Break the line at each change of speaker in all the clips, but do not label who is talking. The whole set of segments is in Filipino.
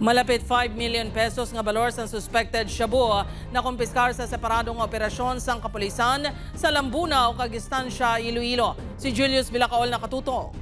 Malapit 5 million pesos nga balor sa suspected shabu na kumpiskar sa separadong operasyon sang kapulisan sa Lambuna o Kagistansya, Iloilo. Si Julius Bilacaol nakatutok.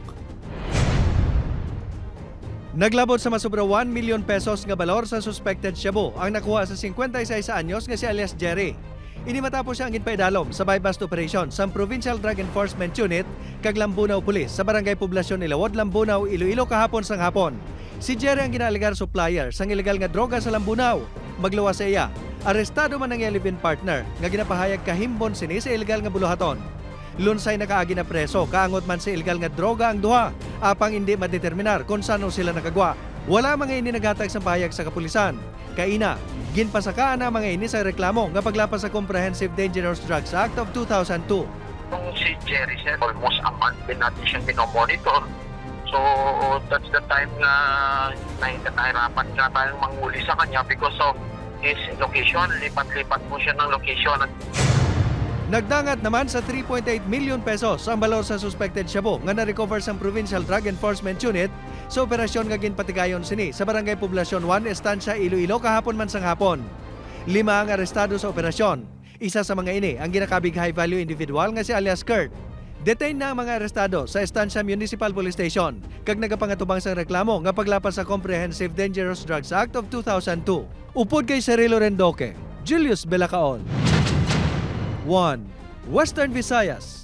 Naglabot sa masubra 1 million pesos nga balor sa suspected shabu ang nakuha sa 56 anyos nga si alias Jerry. Ini matapos siya ang ginpaidalom sa buy-bust operation sa Provincial Drug Enforcement Unit kag Lambunao Police sa Barangay Poblasyon Ilawod, Lambunao, Iloilo kahapon sang hapon. Si Jerry ang ginaligar supplier sang ilegal nga droga sa Lambunao. Magluwas sa iya, arestado man ang live-in partner nga ginapahayag kahimbon sini sa ilegal nga buluhaton. Lunsay nakaagi na preso kaangot man sa ilegal nga droga ang duha, apang hindi madeterminar kung sano sila nakagwa. Wala mga ini naghatag sa pahayag sa kapulisan. Kaina, ginpasakaan na mga ini sa reklamo nga paglapas sa Comprehensive Dangerous Drugs Act of 2002.
Kung si Jerry sir, almost a month din natin siyang minomonitor. So that's the time na nahirapan nga tayong manghuli sa kanya because of his location. Lipat-lipat po siya ng location.
Nagdangat naman sa 3.8 million pesos ang balor sa suspected shabu nga na-recover sa Provincial Drug Enforcement Unit sa operasyon nga ginpatigayon sini sa Barangay Poblasyon 1, Estancia, Iloilo kahapon man sang hapon. 5 ang arestado sa operasyon. Isa sa mga ini ang ginakabig high-value individual nga si alias Kurt. Detained na ang mga arestado sa Estancia Municipal Police Station kag nagapangatubang sa reklamo nga paglapas sa Comprehensive Dangerous Drugs Act of 2002. Upod kay Cirilo Rendoque, Julius Bilacaol. 1. Western Visayas.